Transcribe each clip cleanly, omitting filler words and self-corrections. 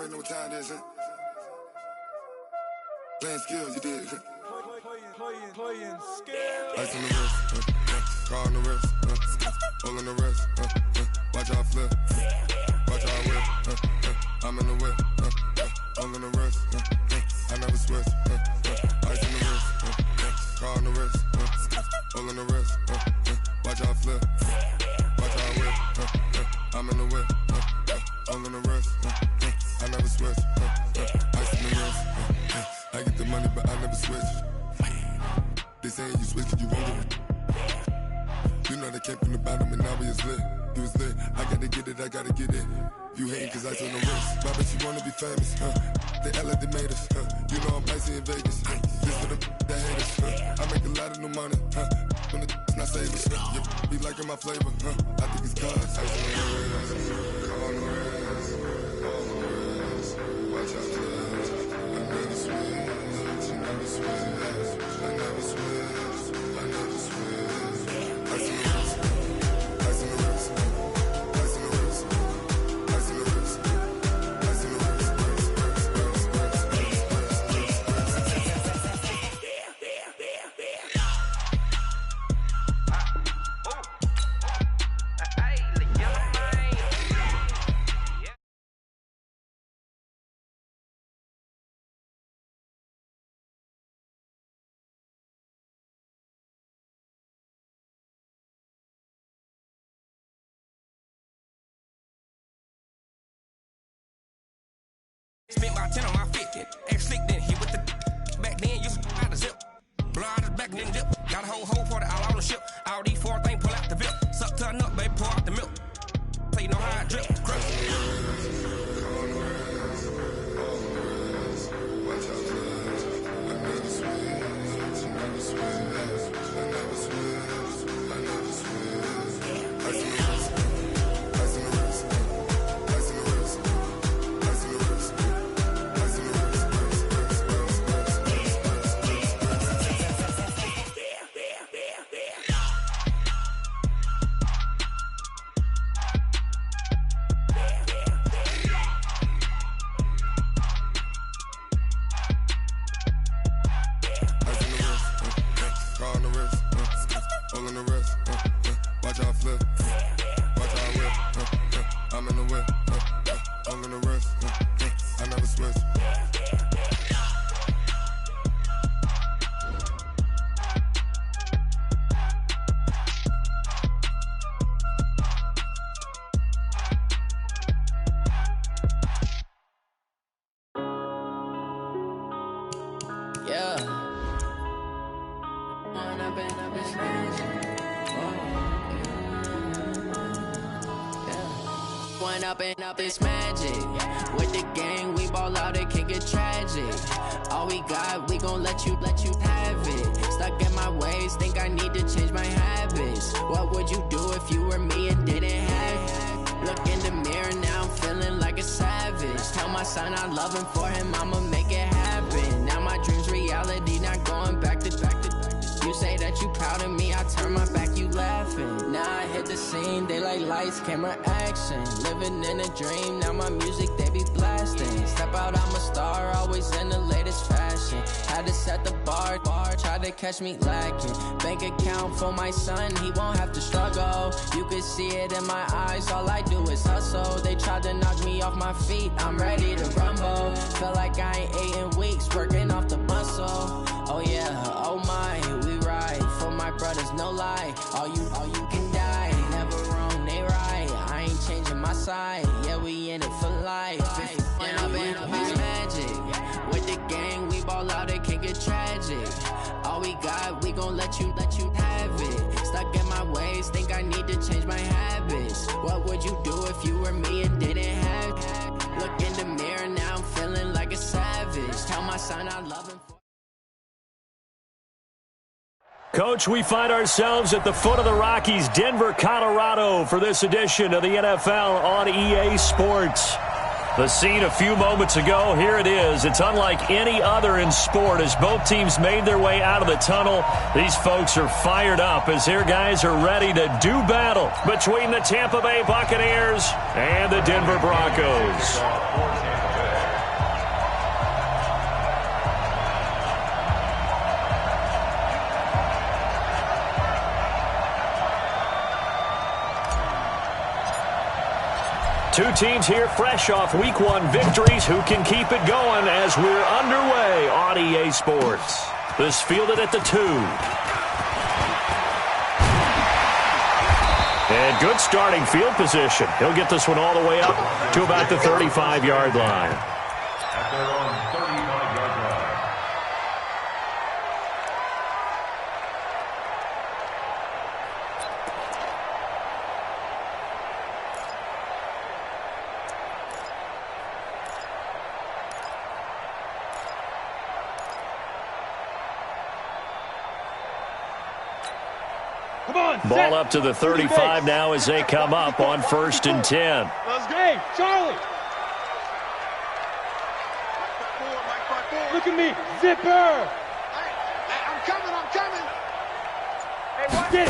already know what time it is, huh? Playing skills, you did. Playing skills. Ice on the wrist, car on the wrist, all on the wrist, watch out flip, watch out whip, I'm in the whip, all on the wrist, I never switch, ice on the wrist, car on the wrist, all on the wrist, watch out flip, watch out whip, I'm in the whip, all on the wrist, I never switch, ice on the wrist, I get the money but I never switch. They saying you switch cause you won't get it. You know they came from the bottom and now we is lit. You was lit, I gotta get it, I gotta get it. You hating cause ice on the wrist. Why bet you wanna be famous, They act like they made us, You know I'm icy in Vegas, This for the that hate us, I make a lot of new money, When it's not savers, You be liking my flavor, I think it's cause ice on the wrist, car on the wrist, all on the wrist, watch out flash, I never switch, you never switch, I never switch, I never switch, ice on the wrist, ice on the wrist, ice on the wrist, ice on the wrist, ice on the wrist, Spent about 10 on my 50. Ex-slick then hit with the back then used to out the zip. Blow out his back and then dip. Got a whole for the all on the ship. All these four things pull out the VIP. Suck to a nut, baby, pour out the milk. So you know how I drip. Crush. Up is magic. With the gang, we ball out, it can get tragic. All we got, we gon' let you have it. Stuck in my ways, think I need to change my habits. What would you do if you were me and didn't have it? Look in the mirror, now I'm feeling like a savage. Tell my son I love him, for him I'ma make it happen. Now my dream's reality, not going back to. You say that you proud of me, I turn my back, you laughing. Now I hit the scene, they like lights, camera, action. Living in a dream, now my music, they be blasting. Step out, I'm a star, always in the latest fashion. Had to set the bar, try to catch me lacking. Bank account for my son, he won't have to struggle. You can see it in my eyes, all I do is hustle. They tried to knock me off my feet, I'm ready to rumble. Feel like I ain't ate in weeks, working off the muscle. Oh yeah, oh my, we ride for my brothers, no lie. All you can die, never wrong, they right. I ain't changing my side, yeah, we in it for life. When I've been magic, with the gang, we ball out, it can get tragic. All we got, we gon' let you have it. Stuck in my ways, think I need to change my habits. What would you do if you were me and didn't have it? Look in the mirror, now I'm feeling like a savage. Tell my son I love him. Coach, we find ourselves at the foot of the Rockies, Denver, Colorado, for this edition of the NFL on EA Sports. The scene a few moments ago, here it is. It's unlike any other in sport as both teams made their way out of the tunnel. These folks are fired up as their guys are ready to do battle between the Tampa Bay Buccaneers and the Denver Broncos. two teams here fresh off Week 1 victories. Who can keep it going as we're underway on EA Sports? This fielded at the 2. And good starting field position. He'll get this one all the way up to about the 35-yard line. At their own 35-yard line. Ball up to the 35 now as they come up on 1st and 10. Let's go. Hey, Charlie. Look at me. Zipper. I'm coming. Hey, watch it.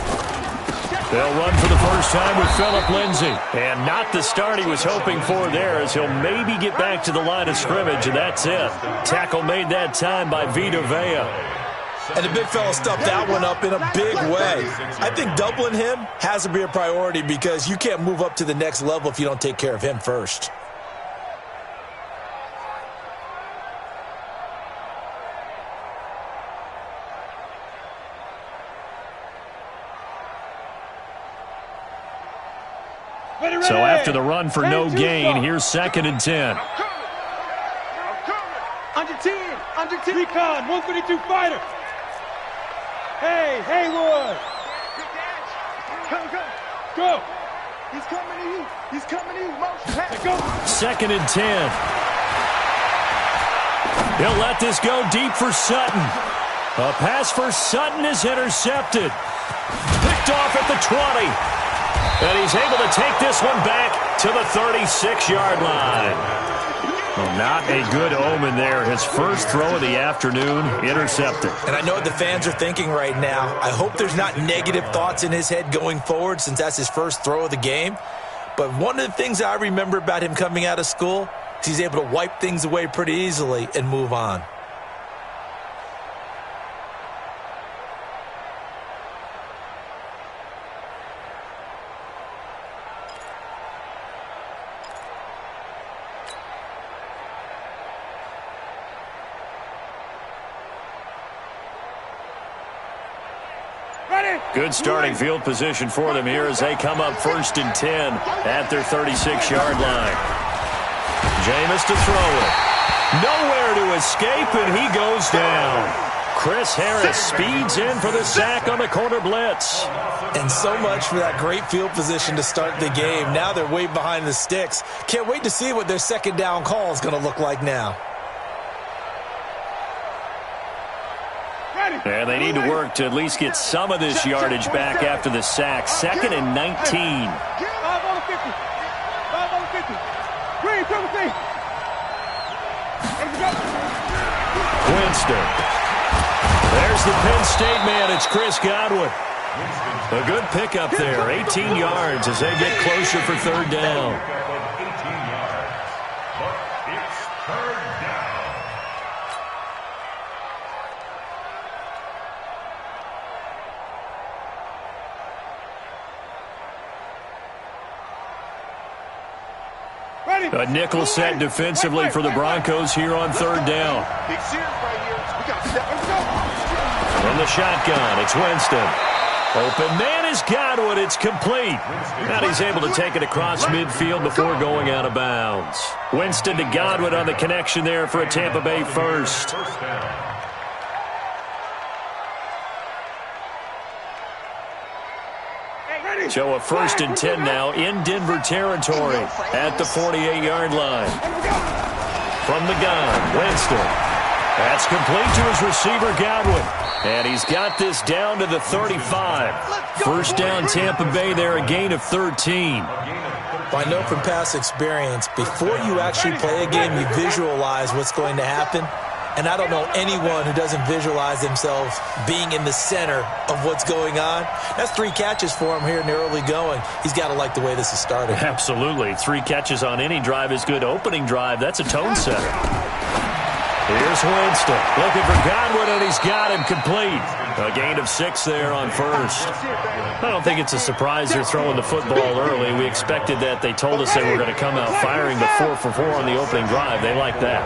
They'll run for the first time with Phillip Lindsay. And not the start he was hoping for there, as he'll maybe get back to the line of scrimmage, and that's it. Tackle made that time by Vita Vea. And the big fella stuffed that one up in a big way. I think doubling him has to be a priority because you can't move up to the next level if you don't take care of him first. So after the run for no gain, here's 2nd and 10. Under 10. Recon, 132 fighter. Hey, Haywood. Go. He's coming to you. Motion. Hey, Go. 2nd and 10. He'll let this go deep for Sutton. A pass for Sutton is intercepted. Picked off at the 20. And he's able to take this one back to the 36-yard line. Well, not a good omen there. His first throw of the afternoon, intercepted. And I know what the fans are thinking right now. I hope there's not negative thoughts in his head going forward since that's his first throw of the game. But one of the things I remember about him coming out of school is he's able to wipe things away pretty easily and move on. Good starting field position for them here as they come up 1st and 10 at their 36-yard line. Jameis to throw it. Nowhere to escape, and he goes down. Chris Harris speeds in for the sack on the corner blitz. And so much for that great field position to start the game. Now they're way behind the sticks. Can't wait to see what their second down call is going to look like now. And they need to work to at least get some of this yardage back after the sack. 2nd and 19. 5 on the 50. 5 on the 50. Green, come with me. Winston. There's the Penn State man. It's Chris Godwin. A good pickup there. 18 yards as they get closer for 3rd down. 18 yards. But it's 3rd down. A nickel set defensively for the Broncos here on 3rd down. From the shotgun, it's Winston. Open man is Godwin. It's complete. Now he's able to take it across midfield before going out of bounds. Winston to Godwin on the connection there for a Tampa Bay first. So a 1st and 10 now in Denver territory at the 48-yard line. From the gun, Winston. That's complete to his receiver, Godwin. And he's got this down to the 35. First down, Tampa Bay there, a gain of 13. I know from past experience, before you actually play a game, you visualize what's going to happen. And I don't know anyone who doesn't visualize themselves being in the center of what's going on. That's 3 catches for him here in the early going. He's got to like the way this is starting. Absolutely. 3 catches on any drive is good. Opening drive, that's a tone setter. Here's Winston looking for Godwin, and he's got him complete. A gain of 6 there on first. I don't think it's a surprise they're throwing the football early. We expected that. They told us they were going to come out firing the 4-for-4 on the opening drive. They like that.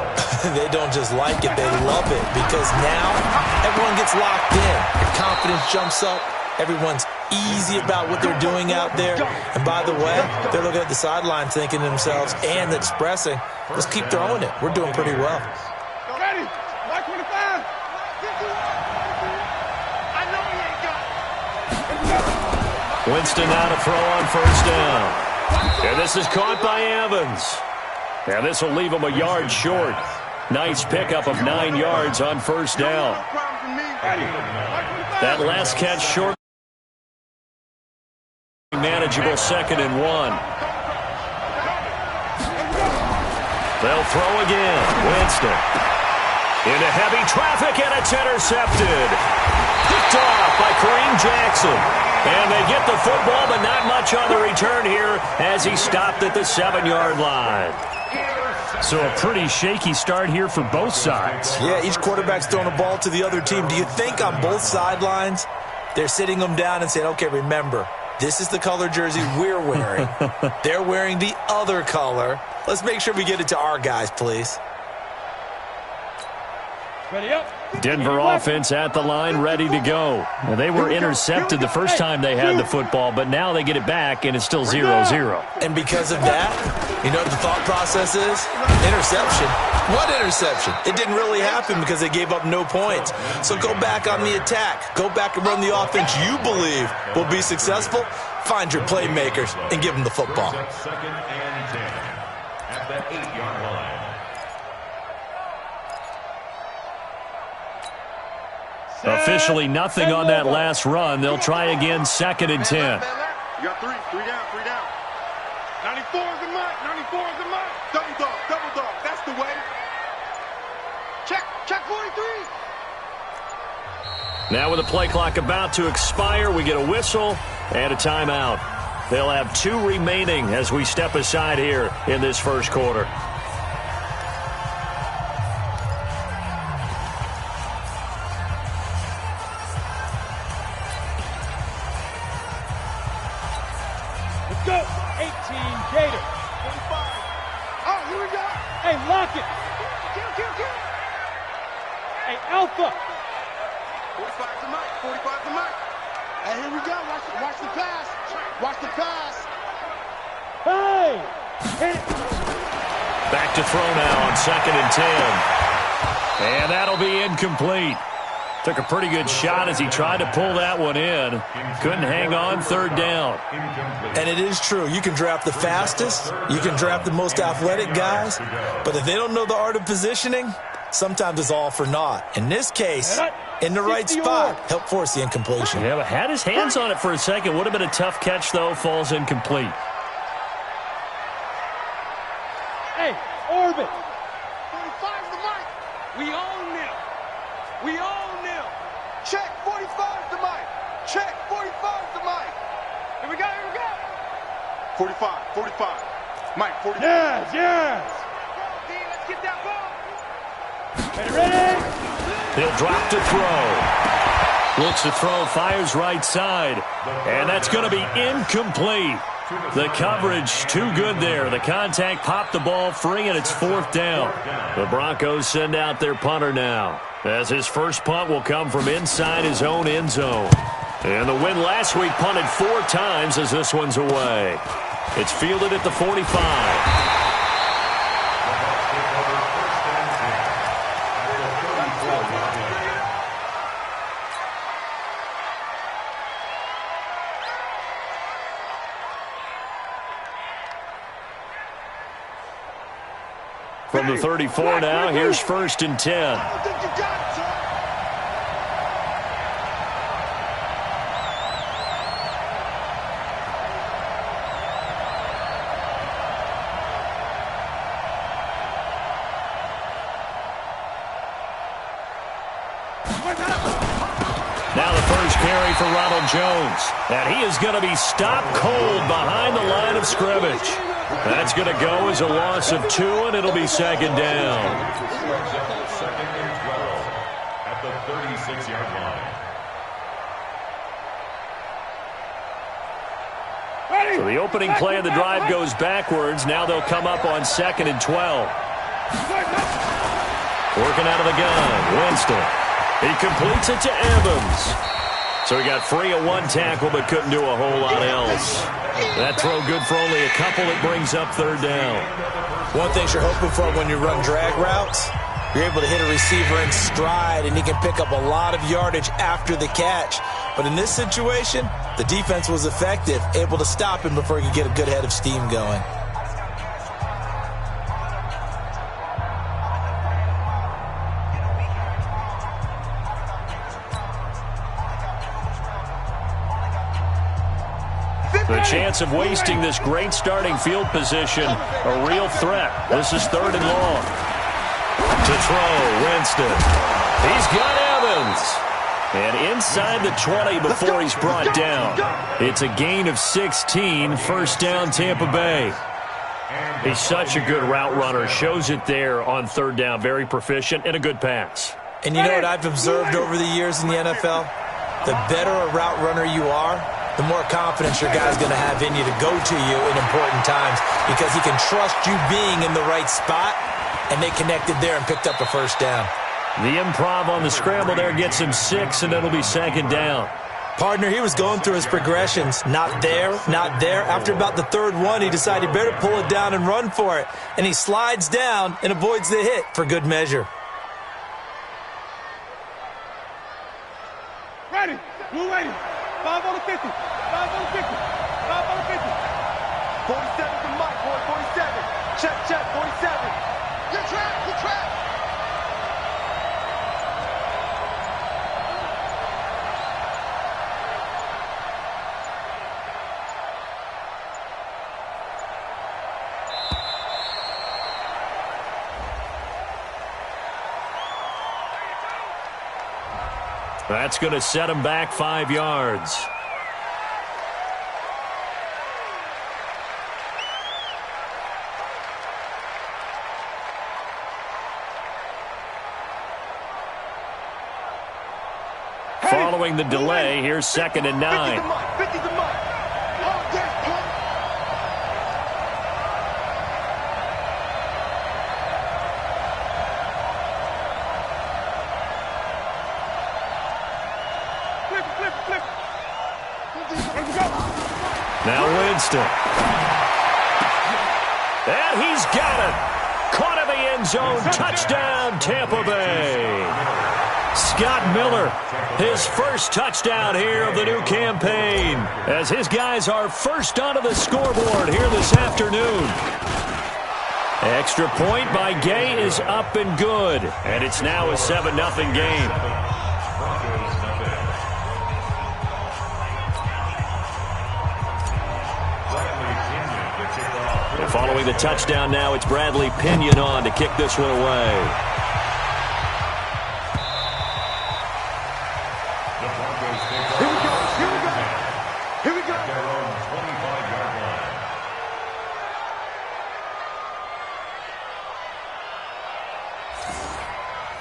They don't just like it, they love it, because now everyone gets locked in. Their confidence jumps up. Everyone's easy about what they're doing out there. And by the way, they're looking at the sideline thinking to themselves and expressing, let's keep throwing it. We're doing pretty well. Ready? White 25. I know he ain't got it. Winston now to throw on first down. And this is caught by Evans. And this will leave him a yard short. Nice pickup of 9 yards on first down. That last catch short. Manageable 2nd and 1. They'll throw again. Winston into heavy traffic, and it's intercepted. Picked off by Kareem Jackson. And they get the football, but not much on the return here as he stopped at the 7-yard line. So a pretty shaky start here for both sides. Yeah, each quarterback's throwing a ball to the other team. Do you think on both sidelines they're sitting them down and saying, okay, remember, this is the color jersey we're wearing. They're wearing the other color. Let's make sure we get it to our guys, please. Ready up. Denver offense at the line, ready to go. Now, they were intercepted the first time they had the football, but now they get it back, and it's still 0-0. And because of that, you know what the thought process is? Interception. What interception? It didn't really happen because they gave up no points. So go back on the attack. Go back and run the offense you believe will be successful. Find your playmakers and give them the football. 2nd and 10 at the 8-yard line. Officially nothing on that last run. They'll try again 2nd and 10. You got 3 down, 3 down. 94 is the mark, 94 is the mark. Double dog, that's the way. Check 43. Now with the play clock about to expire, we get a whistle and a timeout. They'll have 2 remaining as we step aside here in this first quarter. Let's go. 18 Gator. 45. Oh, here we go. Hey, lock it. Kill. Hey, Alpha. 45 to Mike. 45 to Mike. Hey, here we go. Watch the pass. Watch the pass. Hey. Hit it. Back to throw now on 2nd and 10. And that'll be incomplete. Took a pretty good shot as he tried to pull that one in. Couldn't hang on, 3rd down. And it is true. You can draft the fastest. You can draft the most athletic guys. But if they don't know the art of positioning, sometimes it's all for naught. In this case, in the right spot, help force the incompletion. Yeah, but had his hands on it for a second. Would have been a tough catch, though. Falls incomplete. Hey, Orbit. 45 to Mike. We own them. We own them. Check 45 to Mike. Check 45 to Mike. Here we go. 45. Mike, 45. Yes. Let's get that ball. Ready? He'll drop to throw. Looks to throw, fires right side. And that's going to be incomplete. The coverage too good there. The contact popped the ball free, and it's 4th down. The Broncos send out their punter now, as his first punt will come from inside his own end zone. And the win last week punted 4 times as this one's away. It's fielded at the 45. From the 34 now, here's 1st and 10. I think you got it, son. Now the first carry for Ronald Jones. And he is going to be stopped cold behind the line of scrimmage. That's going to go as a loss of 2, and it'll be 2nd down. So the opening play of the drive goes backwards. Now they'll come up on 2nd and 12. Working out of the gun, Winston. He completes it to Evans. So he got free of one tackle but couldn't do a whole lot else. That throw good for only a couple. It brings up 3rd down. One thing you're hoping for when you run drag routes, you're able to hit a receiver in stride, and he can pick up a lot of yardage after the catch. But in this situation, the defense was effective, able to stop him before he could get a good head of steam going. The chance of wasting this great starting field position, a real threat. This is 3rd and long. To throw, Winston. He's got Evans. And inside the 20 before he's brought down. It's a gain of 16, 1st down Tampa Bay. He's such a good route runner. Shows it there on 3rd down. Very proficient and a good pass. And you know what I've observed over the years in the NFL? The better a route runner you are, the more confidence your guy's going to have in you to go to you in important times because he can trust you being in the right spot, and they connected there and picked up a 1st down. The improv on the scramble there gets him 6, and it'll be 2nd down. Partner, he was going through his progressions. Not there, not there. After about the 3rd one, he decided he better pull it down and run for it. And he slides down and avoids the hit for good measure. Ready. We're ready. 5 on the 50. 5 on the 50. 5 on the 50. 47 to Mike, boy. 47. Check, 47. You're trapped. You're trapped. That's going to set him back 5 yards. Following the delay, here's 2nd and 9. 50 to Mike. Now Winston. And he's got it. Caught in the end zone. Touchdown, Tampa Bay. Scott Miller, his first touchdown here of the new campaign, as his guys are first onto the scoreboard here this afternoon. Extra point by Gay is up and good, and it's now a 7-0 game. And following the touchdown now, it's Bradley Pinion on to kick this one away.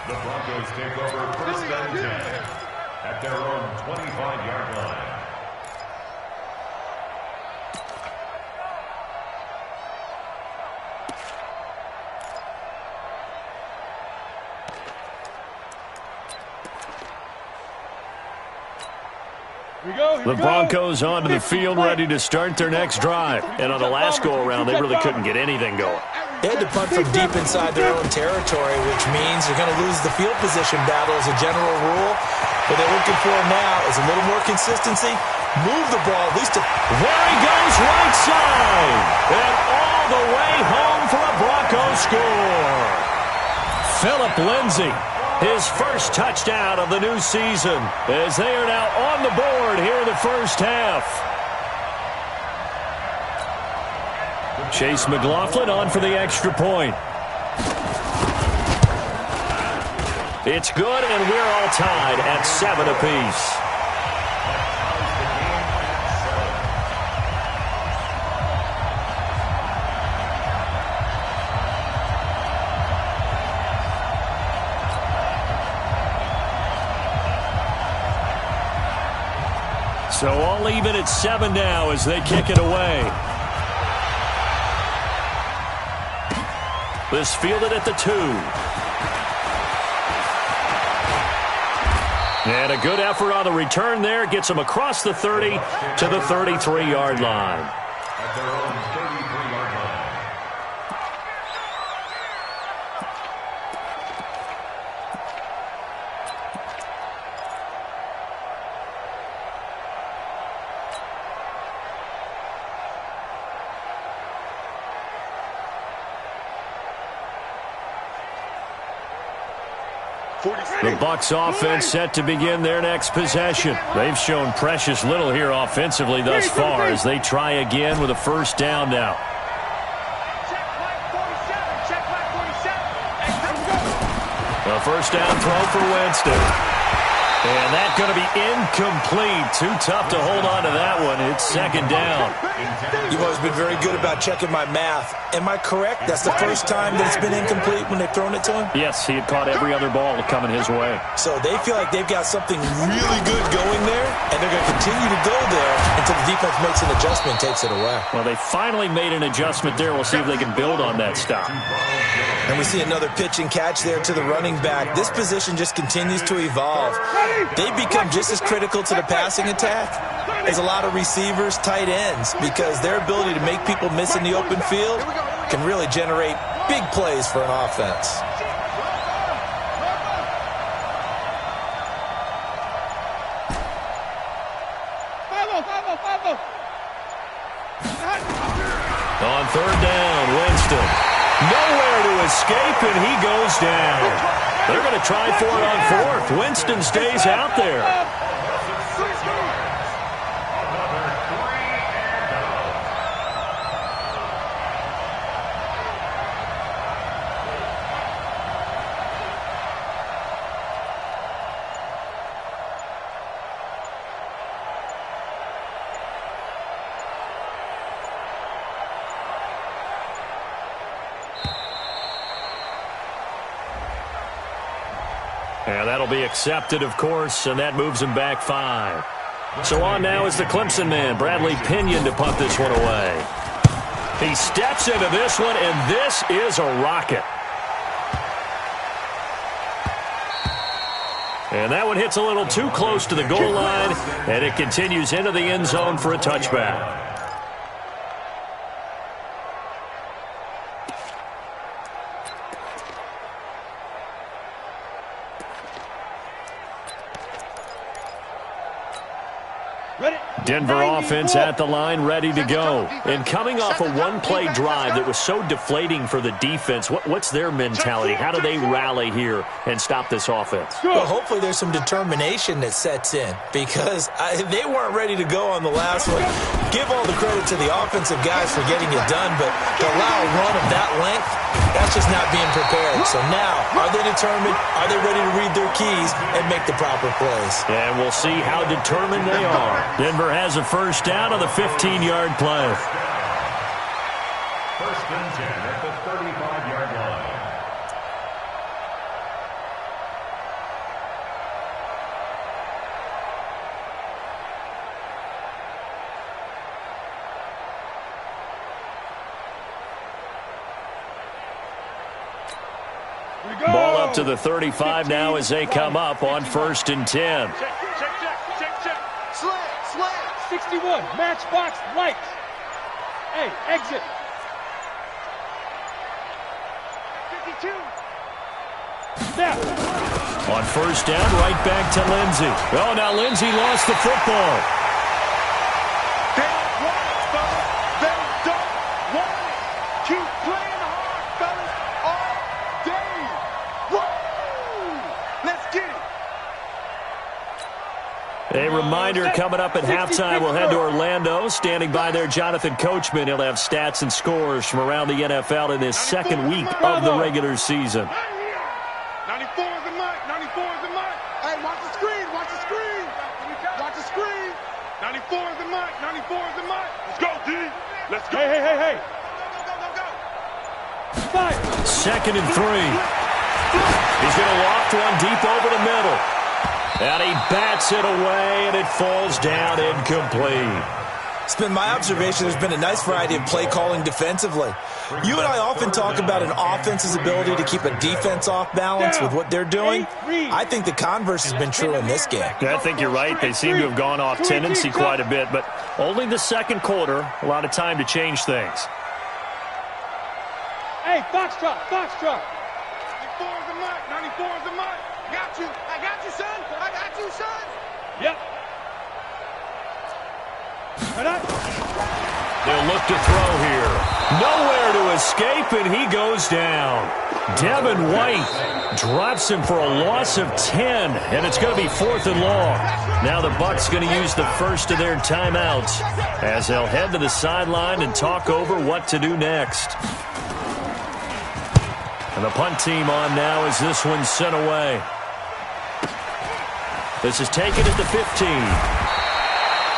The Broncos take over 1st and 10 at their own 25-yard line. The Broncos onto the field ready to start their next drive. And on the last go-around, they really couldn't get anything going. They had to punt from deep inside their own territory, which means they're going to lose the field position battle as a general rule. What they're looking for now is a little more consistency. Move the ball at least. There he goes, right side. And all the way home for a Broncos score. Phillip Lindsay, his first touchdown of the new season, as they are now on the board here in the first half. Chase McLaughlin on for the extra point. It's good, and we're all tied at 7 apiece. So all even at 7 now as they kick it away. This fielded at the 2. And a good effort on the return there. Gets them across the 30 to the 33-yard line. At their own 33-yard line. The Bucs offense set to begin their next possession. They've shown precious little here offensively thus far as they try again with a first down now. A first down throw for Winston. And that's going to be incomplete. Too tough to hold on to that one. It's second down. You've always been very good about checking my math. Am I correct? That's the first time that it's been incomplete when they've thrown it to him? Yes, he had caught every other ball coming his way. So they feel like they've got something really good going there, and they're going to continue to go there until the defense makes an adjustment and takes it away. Well, they finally made an adjustment there. We'll see if they can build on that stop. And we see another pitch and catch there to the running back. This position just continues to evolve. They become just as critical to the passing attack as a lot of receivers, tight ends, because their ability to make people miss in the open field can really generate big plays for an offense. On third down, Winston. Nowhere to escape, and he goes down. They're going to try for it on fourth. Winston stays out there. And that'll be accepted, of course, and that moves him back 5. So on now is the Clemson man, Bradley Pinion, to punt this one away. He steps into this one, and this is a rocket. And that one hits a little too close to the goal line, and it continues into the end zone for a touchback. Denver offense at the line, ready to go. And coming off a one-play drive that was so deflating for the defense, what's their mentality? How do they rally here and stop this offense? Well, hopefully there's some determination that sets in, because they weren't ready to go on the last one. Give all the credit to the offensive guys for getting it done, but to allow a run of that length, that's just not being prepared. So now, are they determined? Are they ready to read their keys and make the proper plays? And we'll see how determined they are. Denver has a first down on the 15-yard play. First and 10 at the 35-yard line. Ball up to the 35 now as they come up on first and 10. Check. Slant. 61. Matchbox lights. Hey, exit. 52. Snap. On first down, right back to Lindsey. Oh, now Lindsey lost the football. They don't want it, fellas. They don't want it. Keep playing hard, fellas, all day. Woo! Let's get it. A reminder coming up at halftime. We'll head to Orlando. Standing by there, Jonathan Coachman. He'll have stats and scores from around the NFL in this second week of the regular season. 94 is the mic. 94 is the mic. Hey, watch the screen. Watch the screen. Watch the screen. 94 is the mic. 94 is the mic. Let's go, D. Let's go. Hey. Go. Fire. Second and 3. He's going to loft one deep over the middle. And he bats it away, and it falls down incomplete. It's been my observation there's been a nice variety of play calling defensively. You and I often talk about an offense's ability to keep a defense off balance with what they're doing. I think the converse has been true in this game. Yeah, I think you're right. They seem to have gone off tendency quite a bit, but only the second quarter, a lot of time to change things. Hey, foxtrot, foxtrot. 94 is the mark, 94 is the mark. I got you, son. I got you, son. Yep. They'll look to throw here. Nowhere to escape, and he goes down. Devin White drops him for a loss of 10, and it's going to be 4th and long. Now the Bucs going to use the first of their timeouts as they'll head to the sideline and talk over what to do next. And the punt team on now as this one's sent away. This is taken at the 15.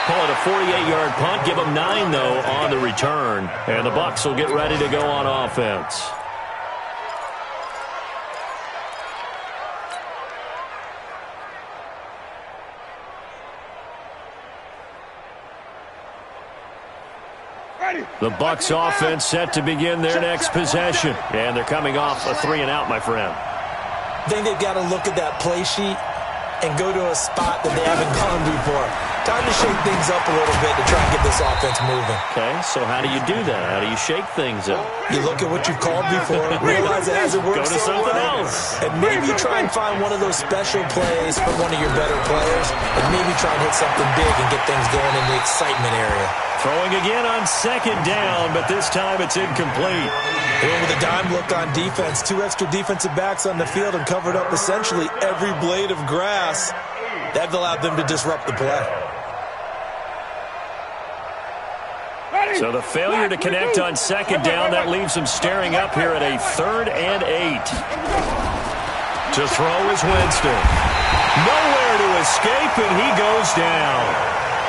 Call it a 48-yard punt. Give them 9, though, on the return. And the Bucs will get ready to go on offense. The Bucs offense set to begin their next possession. And they're coming off a 3-and-out, my friend. I think they've got to look at that play sheet and go to a spot that they haven't gone before. Time to shake things up a little bit to try and get this offense moving. Okay, so how do you do that? How do you shake things up? You look at what you've called before, realize it hasn't worked Go to so something well, else. and maybe try and find one of those special plays from one of your better players, and maybe try and hit something big and get things going in the excitement area. Throwing again on 2nd down, but this time it's incomplete. With a dime look on defense, 2 extra defensive backs on the field and covered up essentially every blade of grass. That allowed them to disrupt the play. So the failure to connect on 2nd down, that leaves them staring up here at a 3rd and 8. To throw is Winston. Nowhere to escape, and he goes down.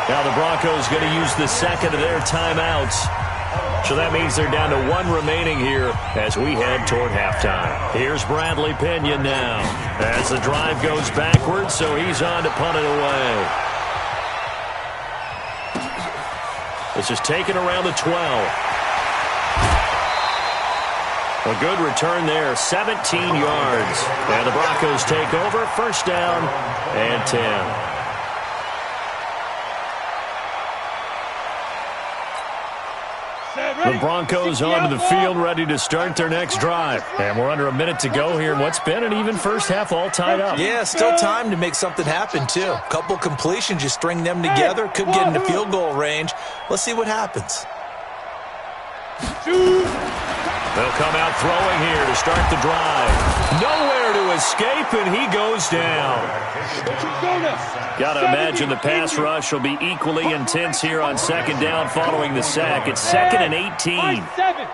Now the Broncos going to use the second of their timeouts. So that means they're down to 1 remaining here as we head toward halftime. Here's Bradley Pinion now as the drive goes backwards, so he's on to punt it away. This is taken around the 12. A good return there, 17 yards. And the Broncos take over, 1st down and 10. The Broncos onto the field, ready to start their next drive. And we're under a minute to go here in what's been an even first half all tied up. Yeah, still time to make something happen, too. A couple completions, you string them together, could get into field goal range. Let's see what happens. They'll come out throwing here to start the drive. Nowhere to escape, and he goes down. Got to imagine the pass rush will be equally intense here on 2nd down following the sack. It's 2nd and 18. Go. Get it.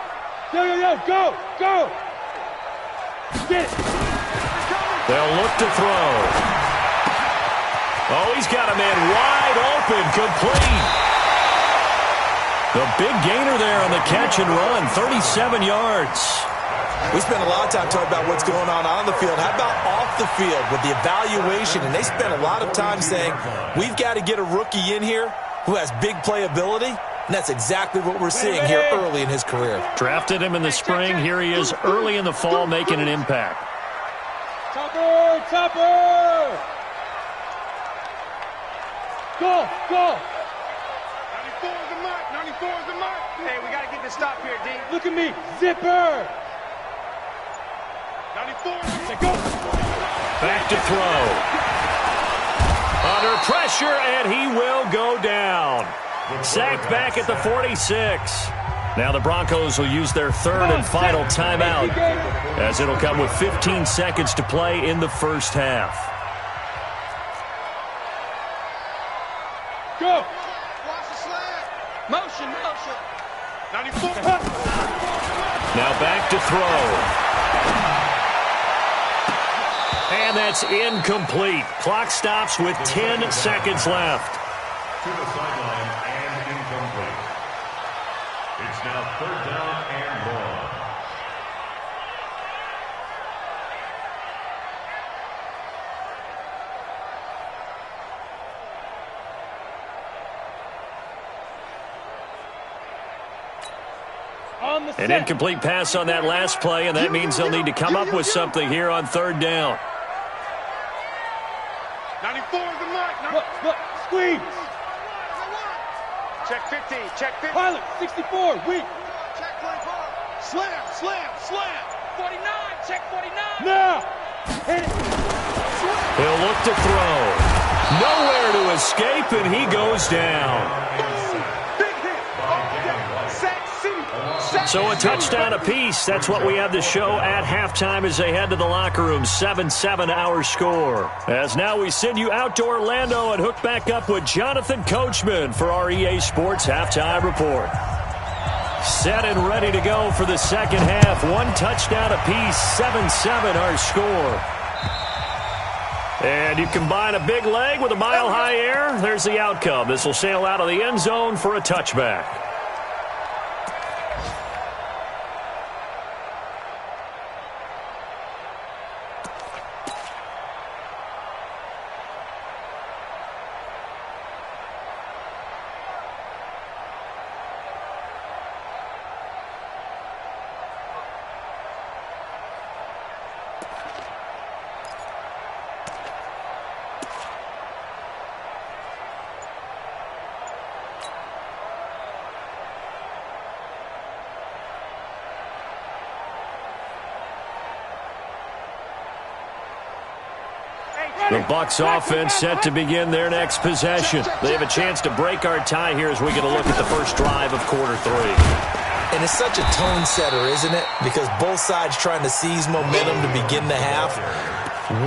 They'll look to throw. Oh, he's got a man wide open, complete. The big gainer there on the catch and run, 37 yards. We spent a lot of time talking about what's going on the field. How about off the field with the evaluation? And they spent a lot of time saying, we've got to get a rookie in here who has big playability. And that's exactly what we're seeing here early in his career. Drafted him in the spring. Here he is early in the fall making an impact. Topper! Go! 94 is the mark. Hey, we got to get this stop here, D. Look at me. Zipper! 94 is the mark. Go! Back to throw. Under pressure, and he will go down. Sacked back at the 46. Now the Broncos will use their 3rd and final timeout as it'll come with 15 seconds to play in the first half. Go! Motion. 94. Now back to throw. And that's incomplete. Clock stops with 10 seconds left. To the sideline and incomplete. It's now 3rd down and long. An incomplete pass on that last play, and that means they'll need to come up with something here on third down. 94 is the mark. Look, squeeze. Check 50, check 50. Pilot, 64, weak. Check 24. Slam, slam, slam. 49, check 49. Now. Hit it. He'll look to throw. Nowhere to escape, and he goes down. Big hit. Sack City. So a touchdown apiece. That's what we have to show at halftime as they head to the locker room. 7-7 our score. As now we send you out to Orlando and hook back up with Jonathan Coachman for our EA Sports Halftime Report. Set and ready to go for the second half. One touchdown apiece. 7-7 our score. And you combine a big leg with a mile-high air. There's the outcome. This will sail out of the end zone for a touchback. The Bucs offense set to begin their next possession. They have a chance to break our tie here as we get a look at the first drive of quarter three. And it's such a tone setter, isn't it? Because both sides trying to seize momentum to begin the half.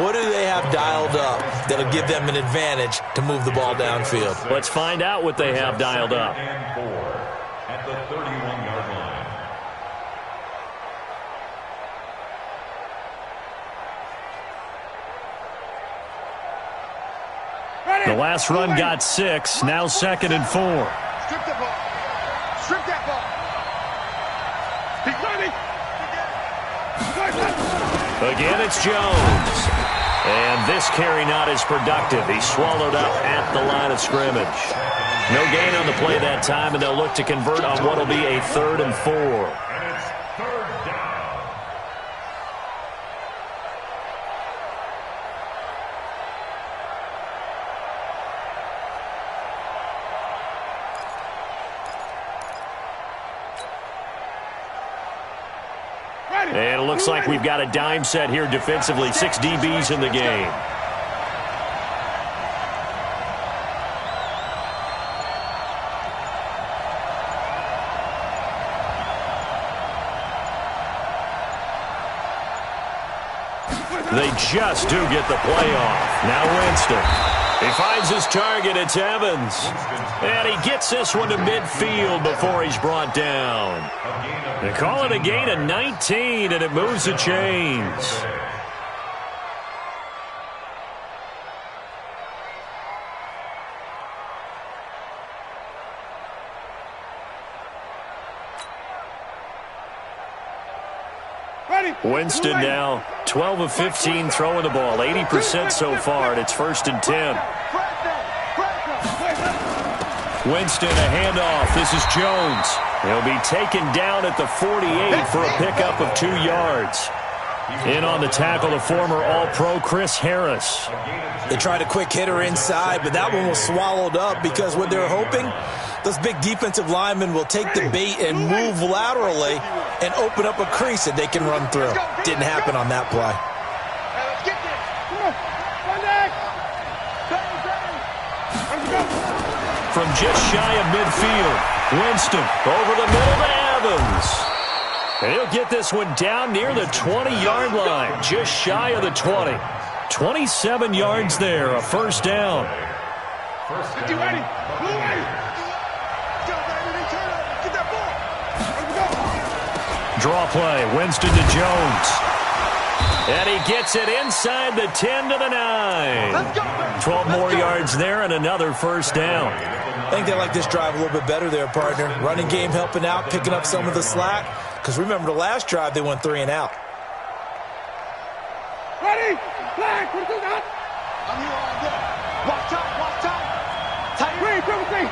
What do they have dialed up that'll give them an advantage to move the ball downfield? Let's find out what they have dialed up. And 4 at the 31-yard line. The last run got 6, now 2nd and 4. Strip that ball. Strip that ball. He's ready. Again, it's Jones. And this carry not as productive. He's swallowed up at the line of scrimmage. No gain on the play that time, and they'll look to convert on what will be a 3rd and 4. And it's third down. And it looks like we've got a dime set here defensively. 6 DBs in the game. They just do get the play off. Now Winston. He finds his target. It's Evans. And he gets this one to midfield before he's brought down. They call it a gain of 19, and it moves the chains. Winston now 12 of 15 throwing the ball, 80% so far, and it's 1st and 10. Winston, a handoff. This is Jones. He'll be taken down at the 48 for a pickup of 2 yards. In on the tackle, the former All-Pro Chris Harris. They tried a quick hitter inside, but that one was swallowed up because what they're hoping, those big defensive linemen will take the bait and move laterally and open up a crease that they can run through. Didn't happen on that play. From just shy of midfield, Winston over the middle to Evans. And he'll get this one down near the 20-yard line, just shy of the 20. 27 yards there, a 1st down. You ready? Draw play, Winston to Jones. And he gets it inside the 10 to the 9. 12 more yards there and another 1st down. I think they like this drive a little bit better there, partner. Running game helping out, picking up some of the slack. Because remember the last drive, they went 3 and out. Ready? Flag. What is that? I'm here all day. Watch out, watch out. Tight. Three.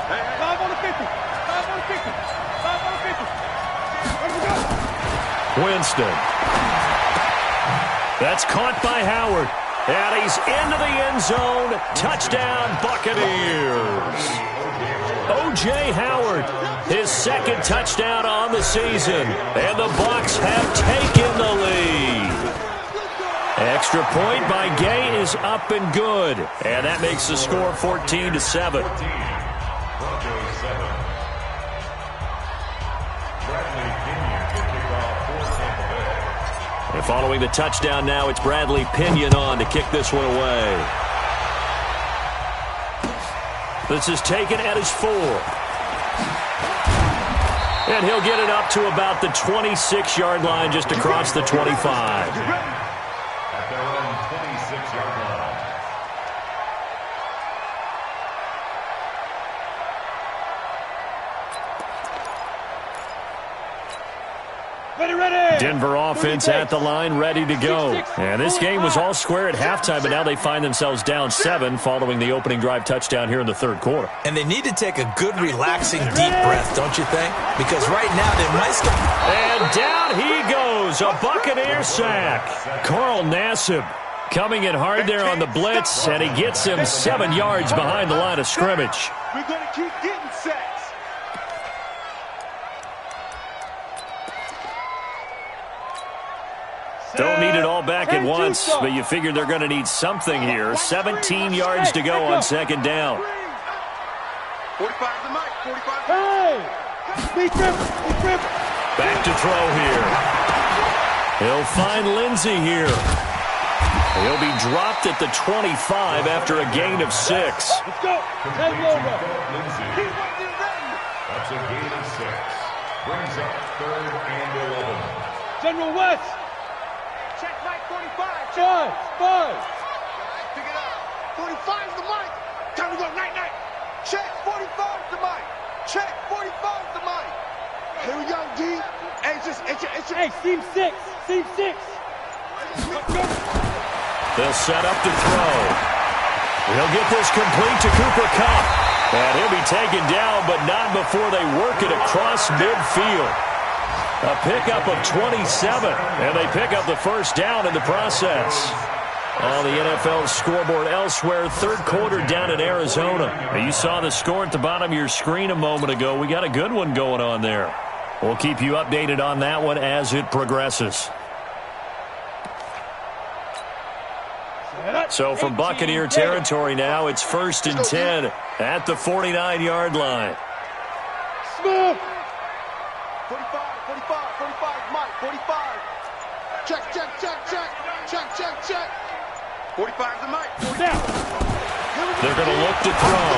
5 on the 50. 5 on the 50. 5 on the 50. Ready to go. Winston. That's caught by Howard. And he's into the end zone. Touchdown, Buccaneers. O.J. Howard, his second touchdown on the season. And the Bucs have taken the lead. Extra point by Gay is up and good. And that makes the score 14-7. And following the touchdown now, it's Bradley Pinion on to kick this one away. This is taken at his 4. And he'll get it up to about the 26-yard line, just across the 25. At their own 26-yard line. Denver offense at the line, ready to go. And this game was all square at halftime, but now they find themselves down 7 following the opening drive touchdown here in the third quarter. And they need to take a good, relaxing, deep breath, don't you think? Because right now they might start. And down he goes, a Buccaneer sack. Carl Nassib coming in hard there on the blitz, and he gets him 7 yards behind the line of scrimmage. We're going to keep getting sacks. Don't need it all back at once, but you figure they're going to need something here. 17 yards to go on second down. 45 the mic. 45. Hey! Big trip. Back to throw here. He'll find Lindsey here. He'll be dropped at the 25 after a gain of 6. Let's go. That's a gain of 6. Brings up 3rd and 11. General West. Check mic 45. Five. Pick it up. 45's the mic. Time to go. Night. Check 45's the mic. Check 45's the mic. Here we go, D. Hey, Hey, seam 6. They'll set up to throw. He'll get this complete to Cooper Kupp. And he'll be taken down, but not before they work it across midfield. A pickup of 27, and they pick up the first down in the process. On the NFL scoreboard elsewhere, third quarter down in Arizona. You saw the score at the bottom of your screen a moment ago. We got a good one going on there. We'll keep you updated on that one as it progresses. So from Buccaneer territory now, it's 1st and 10 at the 49-yard line. Smooth. 45, Mike, 45. Check. 45's the mic. They're going to look to throw.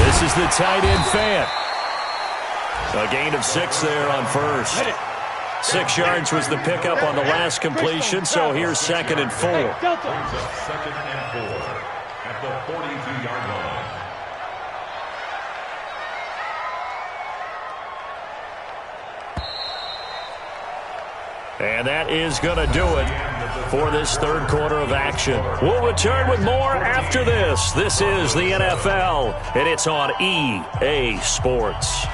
This is the tight end fan. A gain of 6 there on first. 6 yards was the pickup on the last completion, so here's 2nd and 4. Brings up 2nd and 4 at the 42-yard line. And that is going to do it for this third quarter of action. We'll return with more after this. This is the NFL, and it's on EA Sports.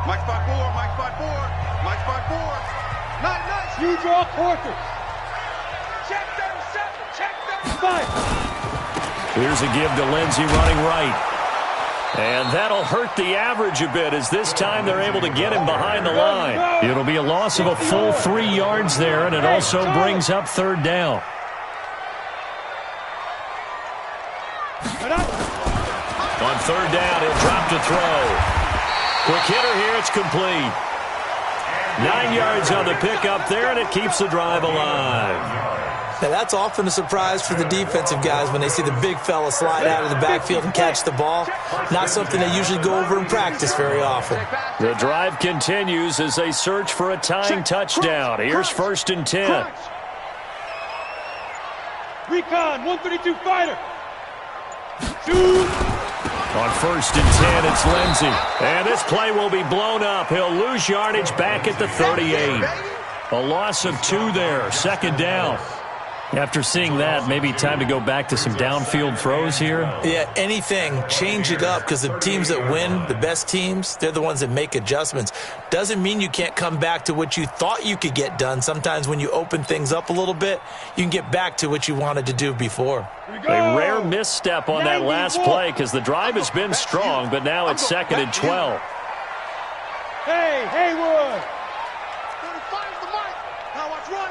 Mike 5-4. Nice. You draw quarters. Check 37. 5. Here's a give to Lindsey running right. And that'll hurt the average a bit, as this time they're able to get him behind the line. It'll be a loss of a full 3 yards there, and it also brings up 3rd down. On 3rd down, he'll drop to throw. Quick hitter here, it's complete. 9 yards on the pickup there, and it keeps the drive alive. Now, that's often a surprise for the defensive guys when they see the big fella slide out of the backfield and catch the ball. Not something they usually go over in practice very often. The drive continues as they search for a tying touchdown. Here's 1st and 10. Recon, 132 fighter. Shoot. On 1st and 10, it's Lindsey. And this play will be blown up. He'll lose yardage back at the 38. A loss of 2 there. 2nd down. After seeing that, maybe time to go back to some downfield throws here. Yeah, anything. Change it up, because the teams that win, the best teams, they're the ones that make adjustments. Doesn't mean you can't come back to what you thought you could get done. Sometimes when you open things up a little bit, you can get back to what you wanted to do before. A rare misstep on that last play, because the drive has been strong, but now it's 2nd and 12. Hey, Haywood! 35's the mic. Now watch run.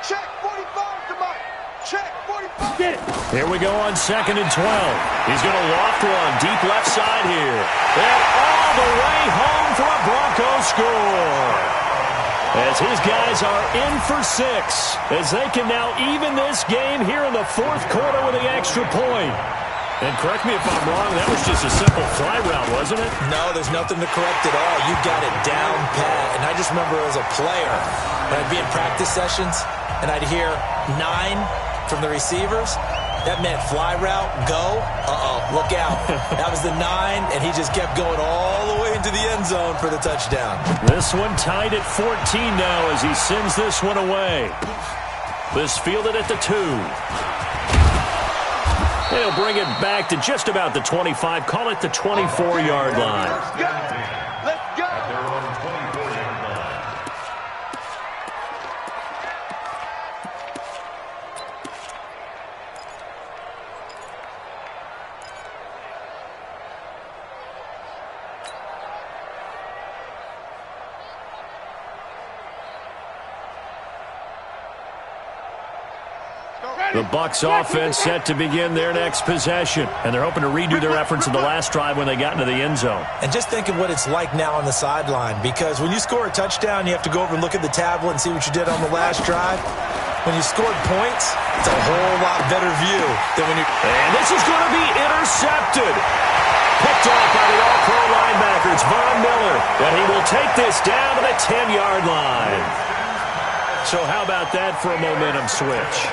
Check 45's the mic. Check 45. Get it. Here we go on 2nd and 12. He's going to loft one deep left side here. And all the way home for a Broncos score. As his guys are in for 6. As they can now even this game here in the 4th quarter with the extra point. And correct me if I'm wrong, that was just a simple fly route, wasn't it? No, there's nothing to correct at all. You got it down pat. And I just remember as a player, when I'd be in practice sessions, and I'd hear 9 from the receivers, that meant fly route, go, look out. That was the 9, and he just kept going all the way into the end zone for the touchdown. This one tied at 14 now as he sends this one away. This fielded at the 2. He'll bring it back to just about the 25. Call it the 24-yard line. Let's go. At their own 24-yard line. The Bucs offense set to begin their next possession. And they're hoping to redo their efforts in the last drive when they got into the end zone. And just think of what it's like now on the sideline, because when you score a touchdown, you have to go over and look at the tablet and see what you did on the last drive. When you scored points, it's a whole lot better view than when you... And this is going to be intercepted. Picked off by the all-pro linebacker. It's Von Miller. And he will take this down to the 10-yard line. So how about that for a momentum switch?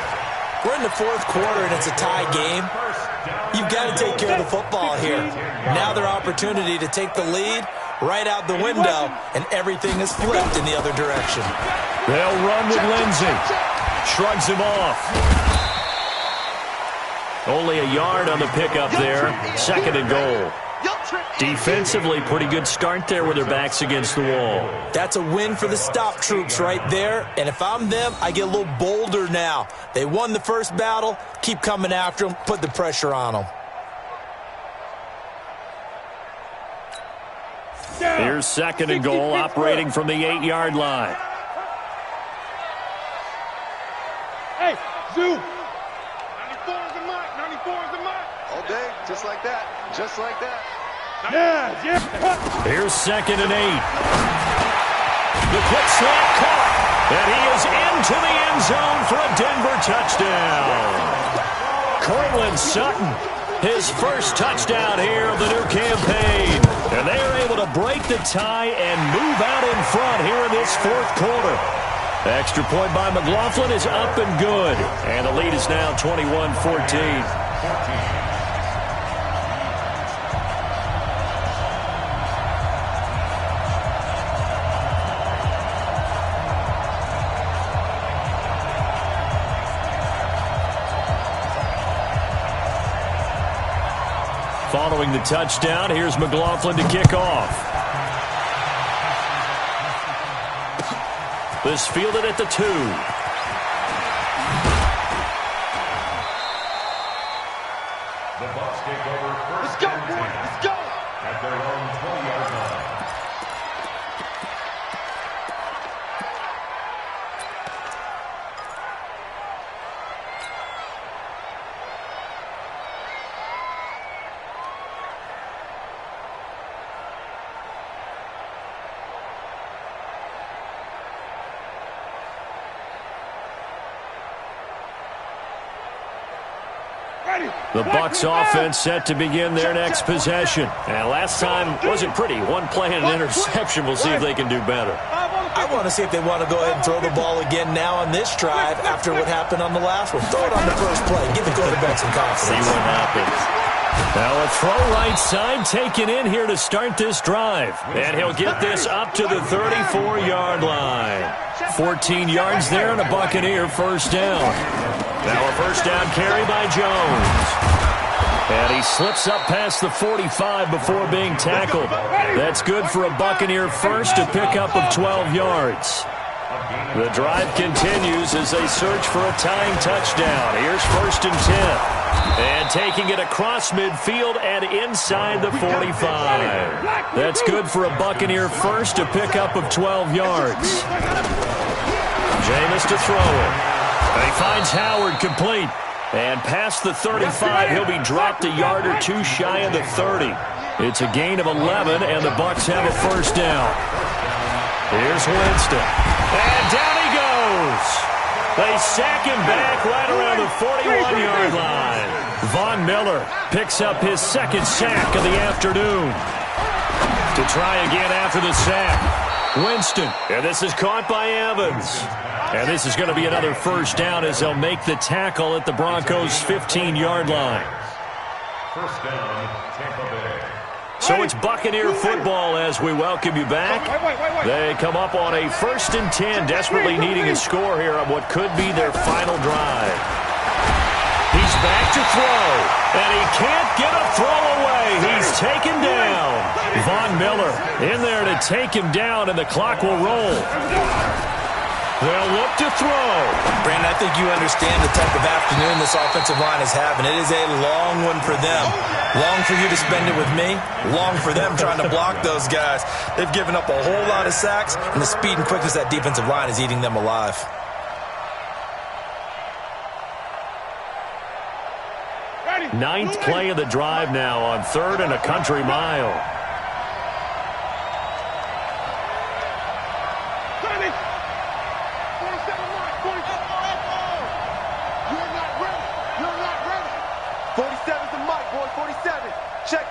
We're in the 4th quarter, and it's a tie game. You've got to take care of the football here. Now their opportunity to take the lead right out the window, and everything is flipped in the other direction. They'll run with Lindsey. Shrugs him off. Only a yard on the pickup there. 2nd and goal. Defensively, pretty good start there with their backs against the wall. That's a win for the stop troops right there. And if I'm them, I get a little bolder now. They won the first battle. Keep coming after them. Put the pressure on them. Here's 2nd and goal, operating from the 8-yard line. Hey, Zoo. 94's the mic. 94's the mic. All day, just like that. Just like that. Yeah. Here's 2nd and 8. The quick slant caught. And he is into the end zone for a Denver touchdown. Cortland Sutton, his first touchdown here of the new campaign. And they are able to break the tie and move out in front here in this 4th quarter. Extra point by McLaughlin is up and good. And the lead is now 21-14. Following the touchdown, here's McLaughlin to kick off. This fielded at the 2. The Bucs take over 1st Let's go, and 10. boys. Let's go. At their own 20-yard line. The Bucs offense set to begin their next possession. And last time wasn't pretty. One play and an interception. We'll see if they can do better. I want to see if they want to go ahead and throw the ball again now on this drive after what happened on the last one. Throw it on the first play. Give the quarterback some confidence. See what happens. Now a throw right side taken in here to start this drive. And he'll get this up to the 34-yard line. 14 yards there and a Buccaneer first down. Now a first down carry by Jones. And he slips up past the 45 before being tackled. That's good for a Buccaneer first, a pickup of 12 yards. The drive continues as they search for a tying touchdown. Here's first and 10. And taking it across midfield and inside the 45. That's good for a Buccaneer first, a pickup of 12 yards. Jameis to throw it. And he finds Howard complete. And past the 35, he'll be dropped a yard or two shy of the 30. It's a gain of 11, and the Bucs have a first down. Here's Winston. And down he goes. They sack him back right around the 41-yard line. Von Miller picks up his second sack of the afternoon. To try again after the sack. Winston. And this is caught by Evans. And this is going to be another first down as they'll make the tackle at the Broncos' 15-yard line. First down, Tampa Bay. So it's Buccaneer football as we welcome you back. They come up on a 1st and 10, desperately needing a score here on what could be their final drive. He's back to throw, and he can't get a throw away. He's taken down. Von Miller in there to take him down, and the clock will roll. They'll look to throw. Brandon, I think you understand the type of afternoon this offensive line is having. It is a long one for them. Long for you to spend it with me. Long for them trying to block those guys. They've given up a whole lot of sacks, and the speed and quickness of that defensive line is eating them alive. Ninth play of the drive now on 3rd and a country mile.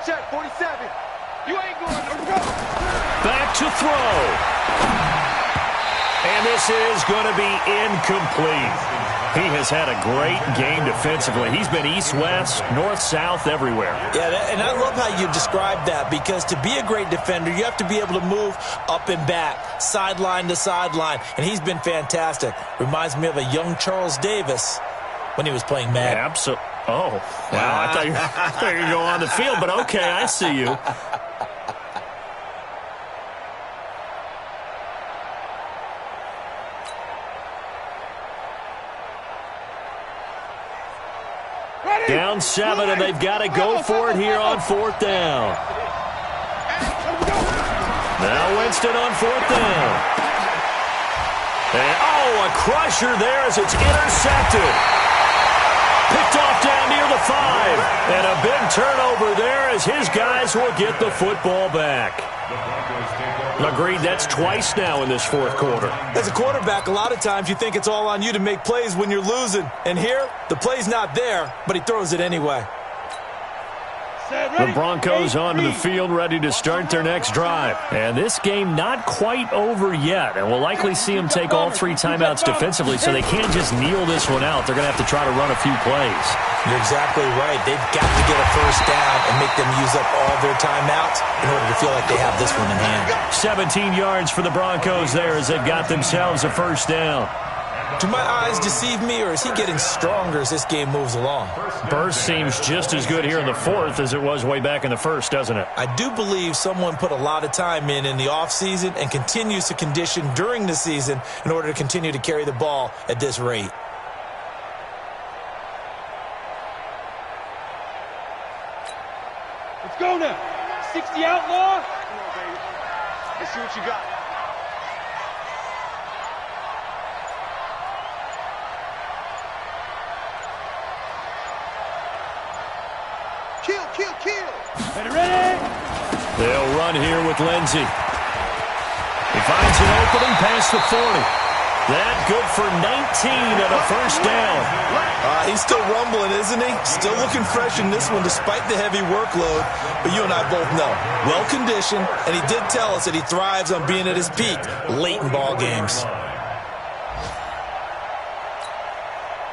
Check, 47. You ain't going. Back to throw. And this is going to be incomplete. He has had a great game defensively. He's been east-west, north-south, everywhere. Yeah, and I love how you described that, because to be a great defender, you have to be able to move up and back, sideline to sideline, and he's been fantastic. Reminds me of a young Charles Davis when he was playing Madden. Absolutely. Oh, wow. I thought you were going to go on the field, but okay, I see you. Down 7, and they've got to go for it here on 4th down. Now Winston on 4th down. And, a crusher there as it's intercepted. Picked off down near the 5. And a big turnover there as his guys will get the football back. Agreed, that's twice now in this 4th quarter. As a quarterback, a lot of times you think it's all on you to make plays when you're losing. And here, the play's not there, but he throws it anyway. The Broncos onto the field, ready to start their next drive. And this game not quite over yet. And we'll likely see them take all 3 timeouts defensively, so they can't just kneel this one out. They're going to have to try to run a few plays. You're exactly right. They've got to get a first down and make them use up all their timeouts in order to feel like they have this one in hand. 17 yards for the Broncos there as they've got themselves a first down. Do my eyes deceive me, or is he getting stronger as this game moves along? Burst seems just as good here in the 4th as it was way back in the 1st, doesn't it? I do believe someone put a lot of time in the offseason and continues to condition during the season in order to continue to carry the ball at this rate. Let's go now. 60 outlaw. Come on, baby. Let's see what you got. Kill. Ready? They'll run here with Lindsey. He finds an opening past the 40. That good for 19 and a first down. He's still rumbling, isn't he? Still looking fresh in this one despite the heavy workload. But you and I both know, well-conditioned, and he did tell us that he thrives on being at his peak late in ball games.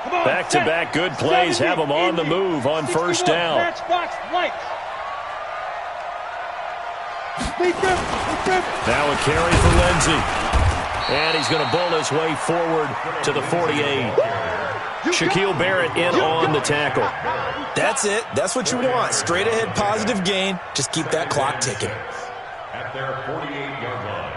Back-to-back good plays have them on the move on first down. Matchbox lights. Now a carry for Lindsey. And he's going to bull his way forward to the 48. Shaquille Barrett in on the tackle. That's it. That's what you want. Straight ahead positive gain. Just keep that clock ticking. At their 48-yard line.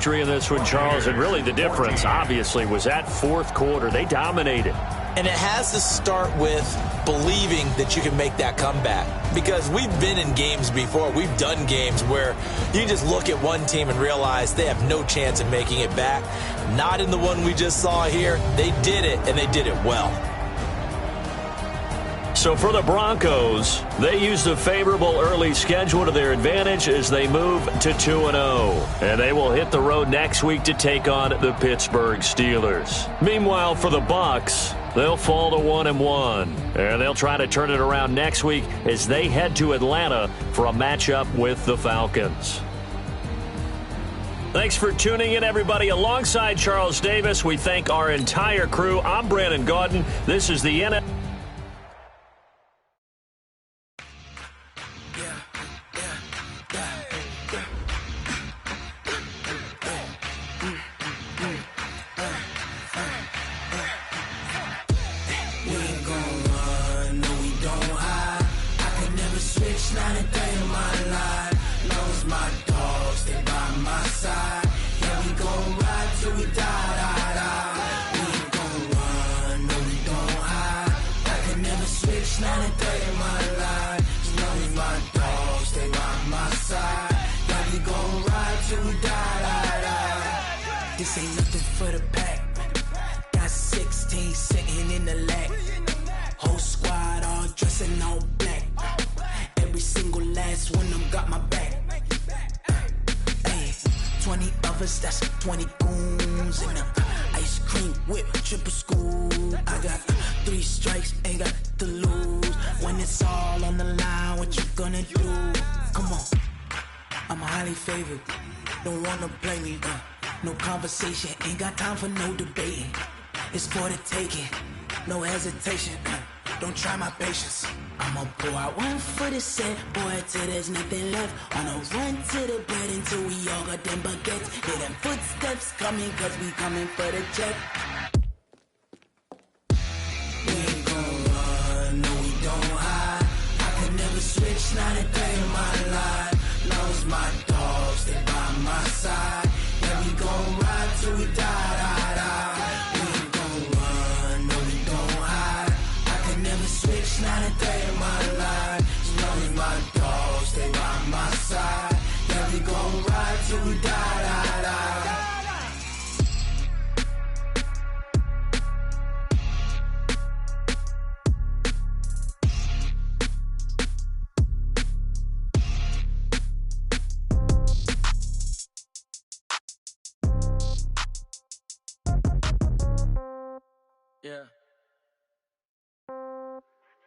In this one, Charles, and really the difference, obviously, was that fourth quarter. They dominated. And it has to start with believing that you can make that comeback. Because we've been in games before. We've done games where you just look at one team and realize they have no chance of making it back. Not in the one we just saw here. They did it, and they did it well. So for the Broncos, they used a favorable early schedule to their advantage as they move to 2-0. And they will hit the road next week to take on the Pittsburgh Steelers. Meanwhile, for the Bucs, they'll fall to 1-1. And they'll try to turn it around next week as they head to Atlanta for a matchup with the Falcons. Thanks for tuning in, everybody. Alongside Charles Davis, we thank our entire crew. I'm Brandon Gaudin. This is the NFL. This ain't nothing for the pack. Got 16 sitting in the lag. Whole squad all dressing all black. Every single last one of them got my back. Hey, 20 of us, that's 20 goons in the ice cream whip, triple school. I got 3 strikes, ain't got to lose. When it's all on the line, what you gonna do? Come on, I'm highly favored. Don't wanna play me, no conversation, ain't got time for no debating. It's for the taking, no hesitation. Don't try my patience. I'ma pull out one for the set, boy, till there's nothing left. On a run to the bed until we all got them baguettes. Hear them footsteps coming, cause we coming for the check. We ain't gon' run, no we don't hide. I can never switch, not a day in my life. Lost my dogs, they by my side. Yeah, we gon' ride till we die. We ain't gon' run, no we don't hide. I can never switch, not a day in my life. As long as my dogs stay by my side. Yeah, we gon' ride till we die. Yeah.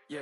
Yeah.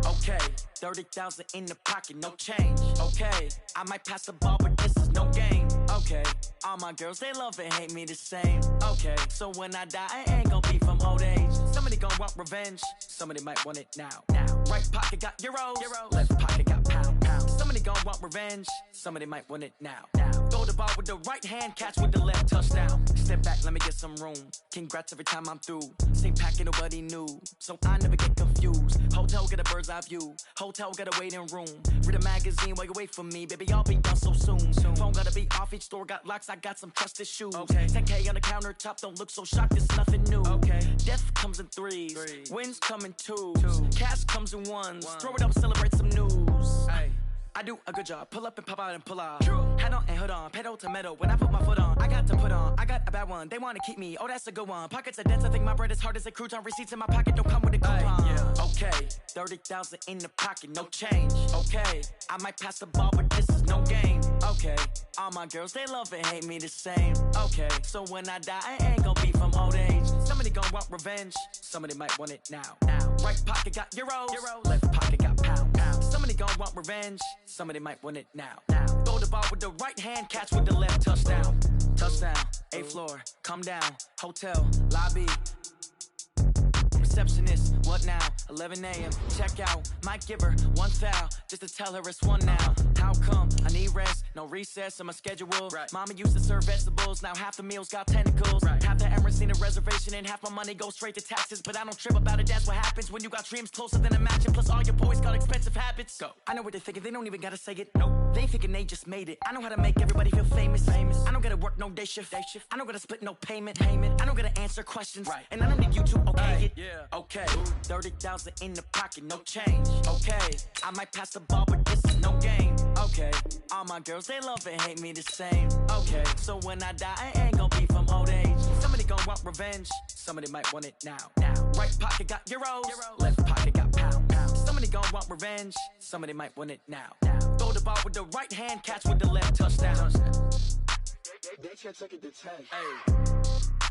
Okay. 30,000 in the pocket, no change. Okay. I might pass the ball, but this is no game. Okay. All my girls, they love and hate me the same. Okay. So when I die, I ain't gonna be from old age. Somebody gonna want revenge. Somebody might want it now. Right pocket got euros. Left pocket got pounds. Somebody gonna want revenge. Somebody might want it now. Throw the ball with the right hand, catch with the left, touchdown. Step back, let me get some room. Congrats every time I'm through. Same packet, nobody knew, so I never get confused. Hotel get a bird's eye view. Hotel get a waiting room. Read a magazine while you wait for me, baby. I'll be done so soon. Phone gotta be off. Each store got locks. I got some trusted shoes. Okay. 10K on the countertop. Don't look so shocked. It's nothing new. Okay. Death comes in threes. Wins come in twos. Cash comes in ones. Throw it up, celebrate some news. Hey. I do a good job. Pull up and pop out and pull out. Head on and hood on. Pedal to metal. When I put my foot on, I got to put on. I got a bad one. They want to keep me. Oh, that's a good one. Pockets are dense. I think my bread is hard as a crouton. Receipts in my pocket don't come with a coupon. Yeah. Okay. 30,000 in the pocket. No change. Okay. I might pass the ball, but this is no game. Okay, all my girls, they love and hate me the same. Okay, so when I die, I ain't gon' be from old age. Somebody gon' want revenge, somebody might want it now. Right pocket got euros, left pocket got pound. Somebody gon' want revenge, somebody might want it now. Throw the ball with the right hand, catch with the left, touchdown. Touchdown, 8th floor, come down, hotel, lobby. Receptionist, what now? 11 a.m. Check out. Might give her one foul just to tell her it's one now. How come? I need rest, no recess in my schedule. Right. Mama used to serve vegetables, now half the meals got tentacles. Right. Half the Emirates need a reservation and half my money goes straight to taxes. But I don't trip about it, that's what happens when you got dreams closer than a match. And plus all your boys got expensive habits. Go. I know what they're thinking, they don't even gotta say it. Nope. They ain't thinking they just made it. I know how to make everybody feel famous. I don't gotta work no day shift. I don't gotta split no payment. I don't gotta answer questions. Right. And I don't need you to okay it. Yeah. Okay, 30,000 in the pocket, no change. Okay, I might pass the ball, but this is no game. Okay, all my girls, they love and hate me the same. Okay, so when I die, I ain't gon' be from old age. Somebody gon' want revenge, somebody might want it now. Right pocket got euros, left pocket got pound. Somebody gon' want revenge, somebody might want it now. Throw the ball with the right hand, catch with the left, touchdown. They can't take it to 10. Hey.